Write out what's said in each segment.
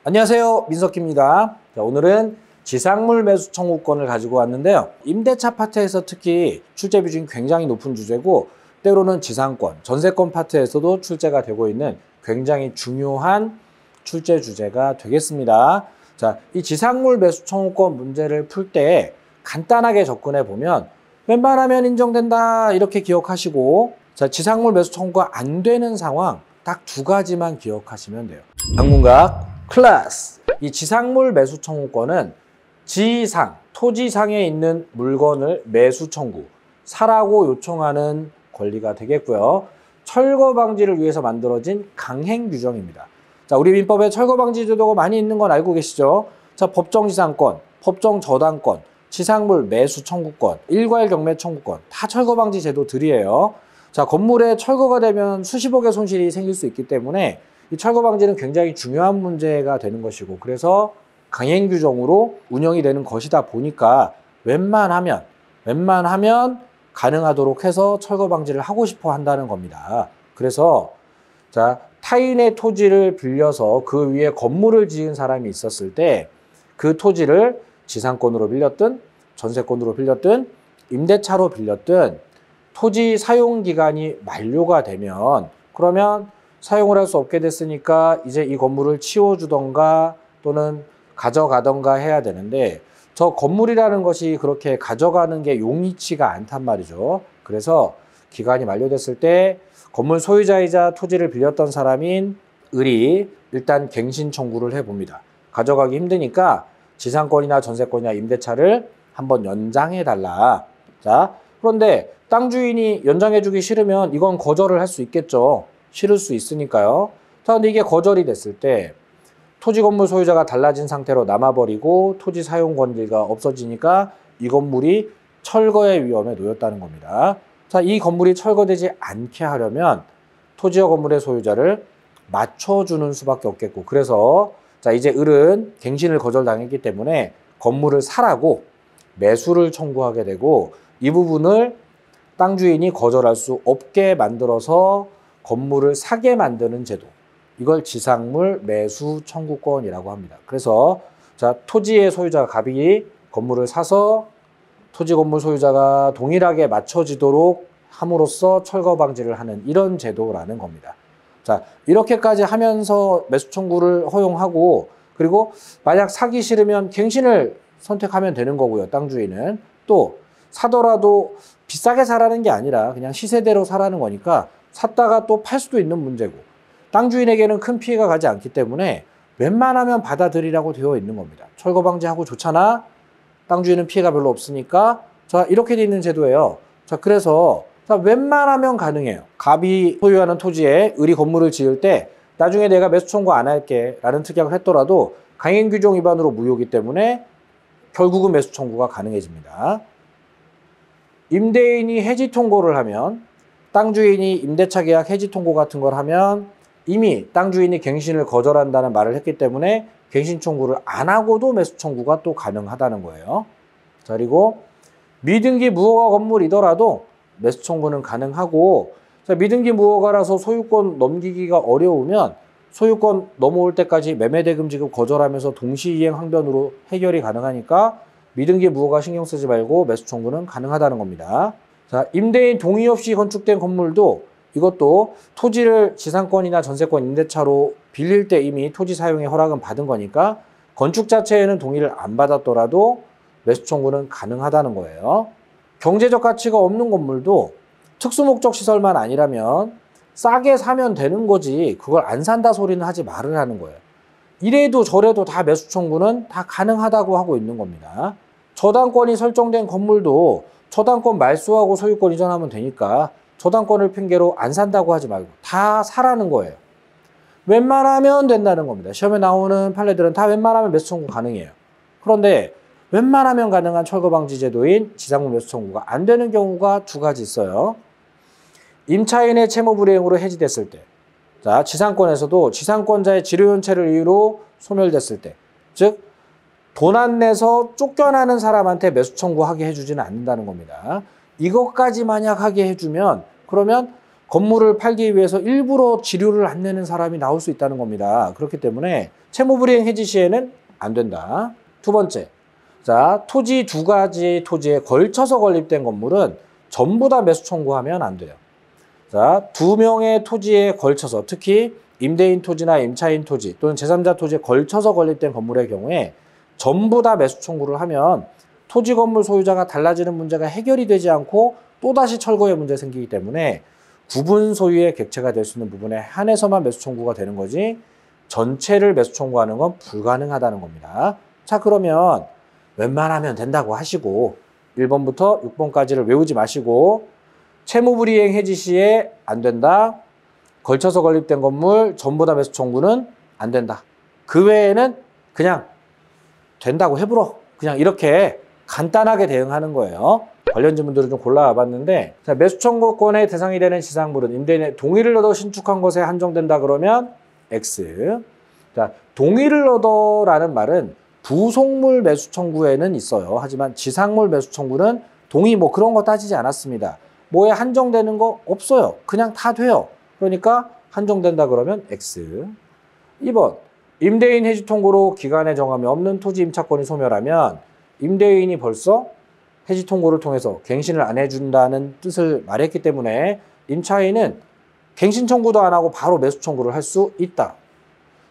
안녕하세요, 민석기입니다. 자, 오늘은 지상물 매수 청구권을 가지고 왔는데요. 임대차 파트에서 특히 출제 비중이 굉장히 높은 주제고, 때로는 지상권, 전세권 파트에서도 출제가 되고 있는 굉장히 중요한 출제 주제가 되겠습니다. 자, 이 지상물 매수 청구권 문제를 풀 때 간단하게 접근해 보면 웬만하면 인정된다 이렇게 기억하시고, 자, 지상물 매수 청구가 안 되는 상황 딱 두 가지만 기억하시면 돼요. 당분간 클래스. 이 지상물 매수 청구권은 지상, 토지상에 있는 물건을 매수 청구, 사라고 요청하는 권리가 되겠고요. 철거 방지를 위해서 만들어진 강행 규정입니다. 자, 우리 민법에 철거 방지 제도가 많이 있는 건 알고 계시죠? 자, 법정 지상권, 법정 저당권, 지상물 매수 청구권, 일괄 경매 청구권 다 철거 방지 제도들이에요. 자, 건물에 철거가 되면 수십억의 손실이 생길 수 있기 때문에 이 철거 방지는 굉장히 중요한 문제가 되는 것이고, 그래서 강행 규정으로 운영이 되는 것이다 보니까 웬만하면 가능하도록 해서 철거 방지를 하고 싶어 한다는 겁니다. 그래서 자, 타인의 토지를 빌려서 그 위에 건물을 지은 사람이 있었을 때 그 토지를 지상권으로 빌렸든 전세권으로 빌렸든 임대차로 빌렸든 토지 사용 기간이 만료가 되면, 그러면 사용을 할 수 없게 됐으니까 이제 이 건물을 치워주던가 또는 가져가던가 해야 되는데, 저 건물이라는 것이 그렇게 가져가는 게 용이치가 않단 말이죠. 그래서 기간이 만료됐을 때 건물 소유자이자 토지를 빌렸던 사람인 을이 일단 갱신 청구를 해봅니다. 가져가기 힘드니까 지상권이나 전세권이나 임대차를 한번 연장해달라. 자, 그런데 땅 주인이 연장해주기 싫으면 이건 거절을 할 수 있겠죠. 싫을 수 있으니까요. 자, 근데 이게 거절이 됐을 때 토지 건물 소유자가 달라진 상태로 남아버리고 토지 사용 권리가 없어지니까 이 건물이 철거의 위험에 놓였다는 겁니다. 자, 이 건물이 철거되지 않게 하려면 토지와 건물의 소유자를 맞춰주는 수밖에 없겠고, 그래서 자, 이제 을은 갱신을 거절당했기 때문에 건물을 사라고 매수를 청구하게 되고, 이 부분을 땅 주인이 거절할 수 없게 만들어서 건물을 사게 만드는 제도, 이걸 지상물 매수 청구권이라고 합니다. 그래서 자, 토지의 소유자가 갑이 건물을 사서 토지 건물 소유자가 동일하게 맞춰지도록 함으로써 철거 방지를 하는 이런 제도라는 겁니다. 자, 이렇게까지 하면서 매수 청구를 허용하고, 그리고 만약 사기 싫으면 갱신을 선택하면 되는 거고요. 땅 주인은 또 사더라도 비싸게 사라는 게 아니라 그냥 시세대로 사라는 거니까 샀다가 또 팔 수도 있는 문제고, 땅 주인에게는 큰 피해가 가지 않기 때문에 웬만하면 받아들이라고 되어 있는 겁니다. 철거 방지하고 좋잖아. 땅 주인은 피해가 별로 없으니까. 자, 이렇게 돼 있는 제도예요. 자, 그래서 자, 웬만하면 가능해요. 갑이 소유하는 토지에 을이 건물을 지을 때 나중에 내가 매수 청구 안 할게 라는 특약을 했더라도 강행 규정 위반으로 무효이기 때문에 결국은 매수 청구가 가능해집니다. 임대인이 해지 통고를 하면, 땅 주인이 임대차 계약 해지 통고 같은 걸 하면 이미 땅 주인이 갱신을 거절한다는 말을 했기 때문에 갱신 청구를 안 하고도 매수 청구가 또 가능하다는 거예요. 자, 그리고 미등기 무허가 건물이더라도 매수 청구는 가능하고, 자, 미등기 무허가라서 소유권 넘기기가 어려우면 소유권 넘어올 때까지 매매대금 지급 거절하면서 동시이행 항변으로 해결이 가능하니까 미등기 무허가 신경 쓰지 말고 매수 청구는 가능하다는 겁니다. 자, 임대인 동의 없이 건축된 건물도 이것도 토지를 지상권이나 전세권 임대차로 빌릴 때 이미 토지 사용의 허락은 받은 거니까 건축 자체에는 동의를 안 받았더라도 매수 청구는 가능하다는 거예요. 경제적 가치가 없는 건물도 특수목적 시설만 아니라면 싸게 사면 되는 거지 그걸 안 산다 소리는 하지 말으라는 거예요. 이래도 저래도 다 매수 청구는 다 가능하다고 하고 있는 겁니다. 저당권이 설정된 건물도 저당권 말소하고 소유권 이전하면 되니까 저당권을 핑계로 안 산다고 하지 말고 다 사라는 거예요. 웬만하면 된다는 겁니다. 시험에 나오는 판례들은 다 웬만하면 매수 청구 가능해요. 그런데 웬만하면 가능한 철거 방지 제도인 지상물 매수 청구가 안 되는 경우가 두 가지 있어요. 임차인의 채무 불이행으로 해지됐을 때, 자, 지상권에서도 지상권자의 지료연체를 이유로 소멸됐을 때, 즉 돈 안 내서 쫓겨나는 사람한테 매수 청구하게 해주지는 않는다는 겁니다. 이것까지 만약 하게 해주면 그러면 건물을 팔기 위해서 일부러 지료를 안 내는 사람이 나올 수 있다는 겁니다. 그렇기 때문에 채무불이행 해지 시에는 안 된다. 두 번째, 자, 토지 두 가지 토지에 걸쳐서 건립된 건물은 전부 다 매수 청구하면 안 돼요. 자, 두 명의 토지에 걸쳐서, 특히 임대인 토지나 임차인 토지 또는 제3자 토지에 걸쳐서 건립된 건물의 경우에 전부 다 매수 청구를 하면 토지 건물 소유자가 달라지는 문제가 해결이 되지 않고 또다시 철거의 문제가 생기기 때문에 구분 소유의 객체가 될 수 있는 부분에 한해서만 매수 청구가 되는 거지 전체를 매수 청구하는 건 불가능하다는 겁니다. 자, 그러면 웬만하면 된다고 하시고 1번부터 6번까지를 외우지 마시고 채무불이행 해지 시에 안 된다. 걸쳐서 건립된 건물 전부 다 매수 청구는 안 된다. 그 외에는 그냥 된다고 해불어. 그냥 이렇게 간단하게 대응하는 거예요. 관련 지문들을 좀 골라와 봤는데, 자, 매수 청구권의 대상이 되는 지상물은 임대인의 동의를 얻어 신축한 것에 한정된다 그러면 X. 자, 동의를 얻어라는 말은 부속물 매수 청구에는 있어요. 하지만 지상물 매수 청구는 동의 뭐 그런 거 따지지 않았습니다. 뭐에 한정되는 거 없어요. 그냥 다 돼요. 그러니까 한정된다 그러면 X. 2번, 임대인 해지 통고로 기간의 정함이 없는 토지 임차권이 소멸하면 임대인이 벌써 해지 통고를 통해서 갱신을 안 해준다는 뜻을 말했기 때문에 임차인은 갱신 청구도 안 하고 바로 매수 청구를 할 수 있다.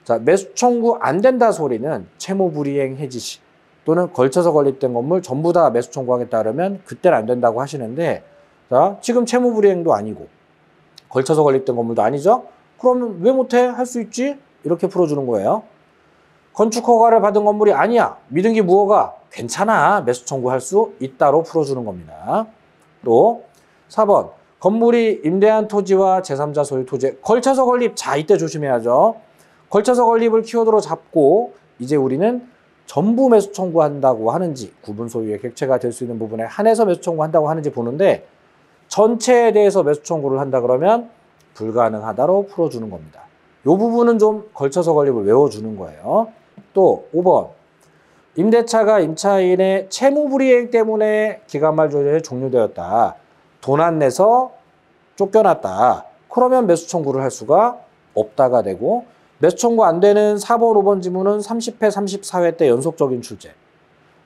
자, 매수 청구 안 된다 소리는 채무불이행 해지 시 또는 걸쳐서 건립된 건물 전부 다 매수 청구하겠다 그러면 그때는 안 된다고 하시는데, 자, 지금 채무불이행도 아니고 걸쳐서 건립된 건물도 아니죠? 그러면 왜 못해? 할 수 있지? 이렇게 풀어주는 거예요. 건축 허가를 받은 건물이 아니야. 미등기 무허가. 괜찮아. 매수 청구할 수 있다로 풀어주는 겁니다. 또 4번. 건물이 임대한 토지와 제3자 소유 토지에 걸쳐서 건립. 자, 이때 조심해야죠. 걸쳐서 건립을 키워드로 잡고 이제 우리는 전부 매수 청구한다고 하는지, 구분 소유의 객체가 될 수 있는 부분에 한해서 매수 청구한다고 하는지 보는데, 전체에 대해서 매수 청구를 한다 그러면 불가능하다로 풀어주는 겁니다. 이 부분은 좀 걸쳐서 건립을 외워주는 거예요. 또 5번. 임대차가 임차인의 채무불이행 때문에 기간말 조정이 종료되었다. 돈 안 내서 쫓겨났다. 그러면 매수 청구를 할 수가 없다가 되고, 매수 청구 안 되는 4번, 5번 지문은 30회, 34회 때 연속적인 출제.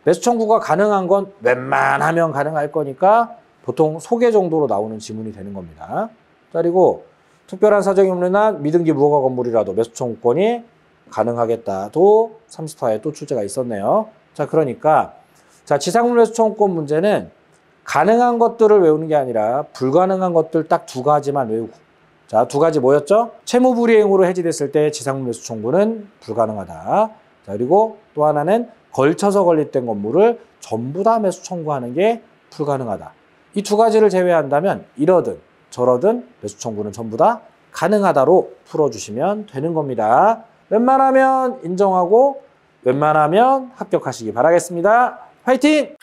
매수 청구가 가능한 건 웬만하면 가능할 거니까 보통 소개 정도로 나오는 지문이 되는 겁니다. 자, 그리고 특별한 사정이 없는 한 미등기 무허가 건물이라도 매수 청구권이 가능하겠다도 34회 또 출제가 있었네요. 자, 그러니까 자, 지상물 매수 청구권 문제는 가능한 것들을 외우는 게 아니라 불가능한 것들 딱 두 가지만 외우고, 자, 두 가지 뭐였죠? 채무불이행으로 해지됐을 때 지상물 매수 청구는 불가능하다. 자, 그리고 또 하나는 걸쳐서 건립된 건물을 전부 다 매수 청구하는 게 불가능하다. 이 두 가지를 제외한다면 이러든 저러든 매수 청구는 전부 다 가능하다로 풀어주시면 되는 겁니다. 웬만하면 인정하고 웬만하면 합격하시기 바라겠습니다. 화이팅!